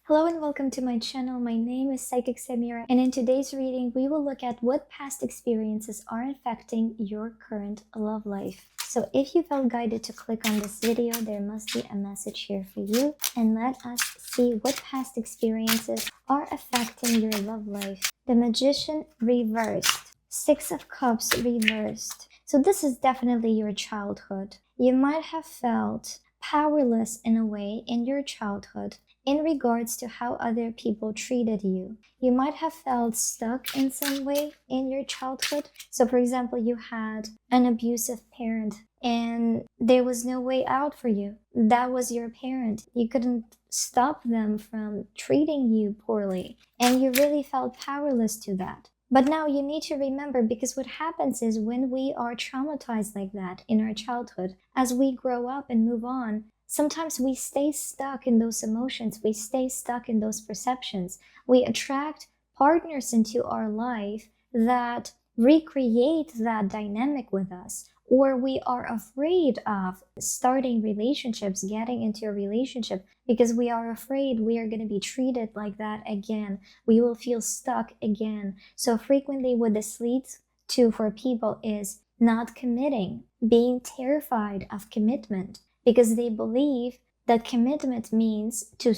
Hello and welcome to my channel. My name is Psychic Samira, and in today's reading we will look at what past experiences are affecting your current love life. So if you felt guided to click on this video, there must be a message here for you, and let us see what past experiences are affecting your love life. The Magician reversed, Six of Cups reversed. So this is definitely your childhood. You might have felt powerless in a way in your childhood in regards to how other people treated you. You might have felt stuck in some way in your childhood. So for example, you had an abusive parent and there was no way out for you. That was your parent. You couldn't stop them from treating you poorly, and you really felt powerless to that. But now you need to remember, because what happens is when we are traumatized like that in our childhood, as we grow up and move on, sometimes we stay stuck in those emotions, we stay stuck in those perceptions. We attract partners into our life that recreate that dynamic with us, or we are afraid of starting relationships, getting into a relationship, because we are afraid we are going to be treated like that again. We will feel stuck again. So frequently what this leads to for people is not committing, being terrified of commitment, because they believe that commitment means to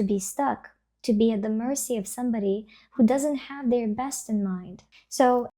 be stuck, to be at the mercy of somebody who doesn't have their best in mind. So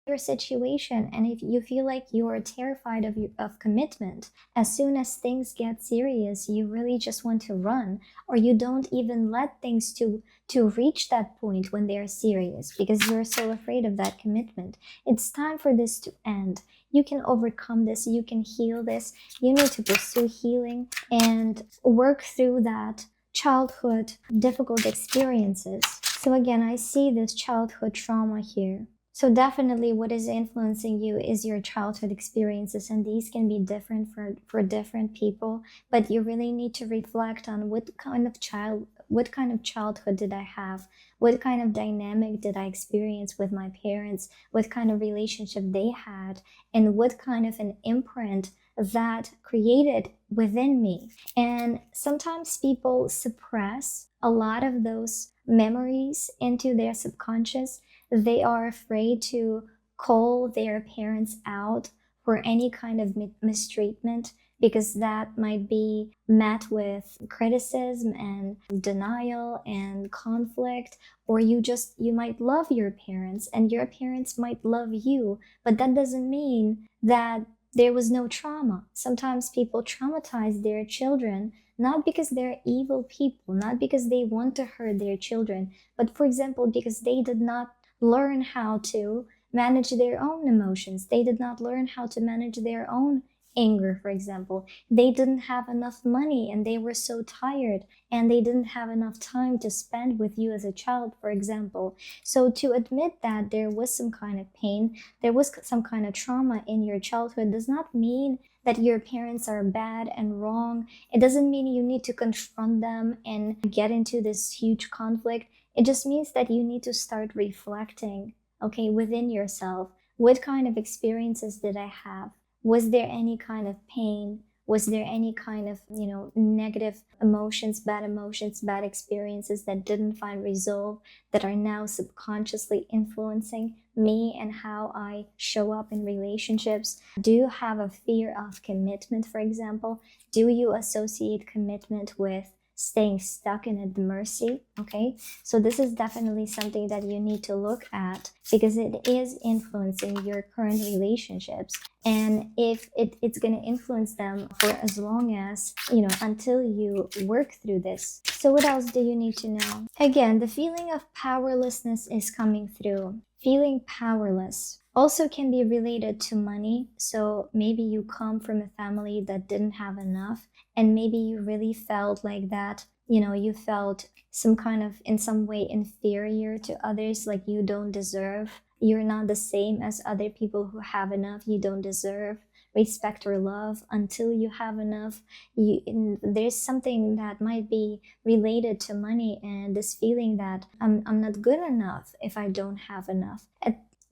your situation, and if you feel like you are terrified of commitment, as soon as things get serious, you really just want to run, or you don't even let things to reach that point when they're serious because you're so afraid of that commitment. It's time for this to end. You can overcome this, you can heal this. You need to pursue healing and work through that childhood difficult experiences. So again, I see this childhood trauma here. So definitely what is influencing you is your childhood experiences, and these can be different for different people, but you really need to reflect on what kind of childhood did I have? What kind of dynamic did I experience with my parents? What kind of relationship they had? And what kind of an imprint that created within me? And sometimes people suppress a lot of those memories into their subconscious. They are afraid to call their parents out for any kind of mistreatment, because that might be met with criticism and denial and conflict. Or you might love your parents and your parents might love you, but that doesn't mean that there was no trauma. Sometimes people traumatize their children, not because they're evil people, not because they want to hurt their children, but for example, because they did not learn how to manage their own emotions. They did not learn how to manage their own anger, for example. They didn't have enough money and they were so tired, and they didn't have enough time to spend with you as a child, for example. So to admit that there was some kind of pain, there was some kind of trauma in your childhood, does not mean that your parents are bad and wrong. It doesn't mean you need to confront them and get into this huge conflict. It just means that you need to start reflecting, okay, within yourself. What kind of experiences did I have? Was there any kind of pain? Was there any kind of, negative emotions, bad experiences that didn't find resolve, that are now subconsciously influencing me and how I show up in relationships? Do you have a fear of commitment, for example? Do you associate commitment with staying stuck in at the mercy? Okay, so this is definitely something that you need to look at, because it is influencing your current relationships, and if it's going to influence them for as long as, until you work through this. So what else do you need to know? Again, the feeling of powerlessness is coming through. Feeling powerless also can be related to money. So maybe you come from a family that didn't have enough, and maybe you really felt like that, you felt some kind of, in some way, inferior to others, like you don't deserve, you're not the same as other people who have enough, you don't deserve respect or love until you have enough. There's something that might be related to money, and this feeling that I'm not good enough if I don't have enough.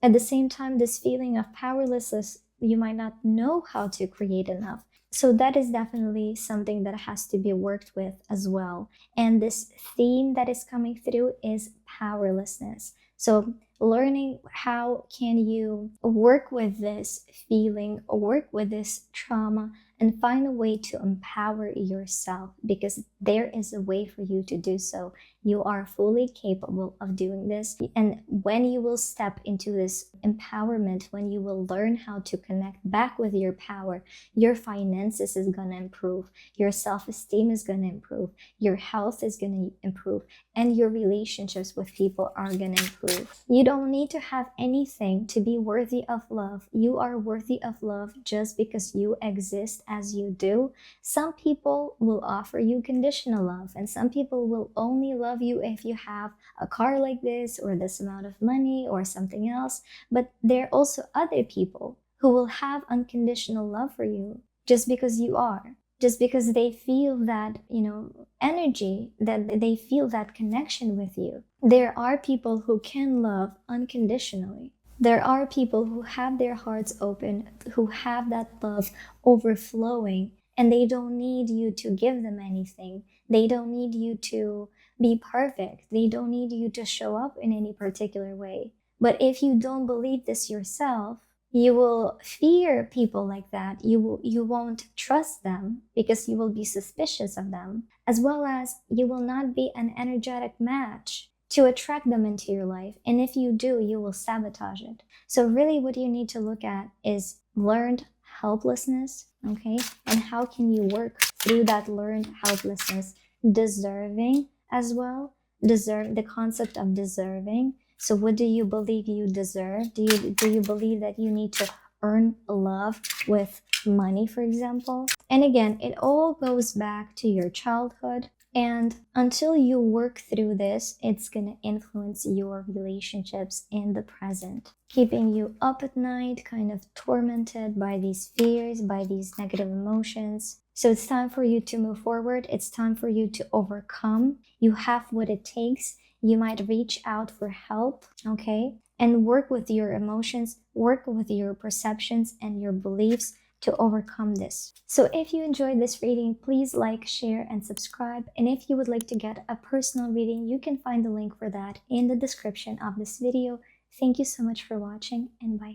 At the same time, this feeling of powerlessness, you might not know how to create enough. So that is definitely something that has to be worked with as well. And this theme that is coming through is powerlessness. So learning how can you work with this feeling, work with this trauma, and find a way to empower yourself, because there is a way for you to do so. You are fully capable of doing this. And when you will step into this empowerment, when you will learn how to connect back with your power, your finances is going to improve, your self-esteem is going to improve, your health is going to improve, and your relationships with people are going to improve. You don't need to have anything to be worthy of love. You are worthy of love just because you exist as you do. Some people will offer you conditional love, and some people will only love you if you have a car like this or this amount of money or something else. But there are also other people who will have unconditional love for you just because you are, just because they feel that, energy, that they feel that connection with you. There are people who can love unconditionally. There are people who have their hearts open, who have that love overflowing, and they don't need you to give them anything. They don't need you to be perfect. They don't need you to show up in any particular way. But if you don't believe this yourself, you will fear people like that. You won't trust them because you will be suspicious of them, as well as you will not be an energetic match to attract them into your life. And if you do, you will sabotage it. So really what you need to look at is learned helplessness, okay? And how can you work through that learned helplessness? Deserving as well. The concept of deserving. So what do you believe you deserve? Do you believe that you need to earn love with money, for example? And again, it all goes back to your childhood. And until you work through this, it's going to influence your relationships in the present, keeping you up at night, kind of tormented by these fears, by these negative emotions. So it's time for you to move forward. It's time for you to overcome. You have what it takes. You might reach out for help, okay? And work with your emotions, work with your perceptions and your beliefs to overcome this. So if you enjoyed this reading, please like, share, and subscribe. And if you would like to get a personal reading, you can find the link for that in the description of this video. Thank you so much for watching, and bye.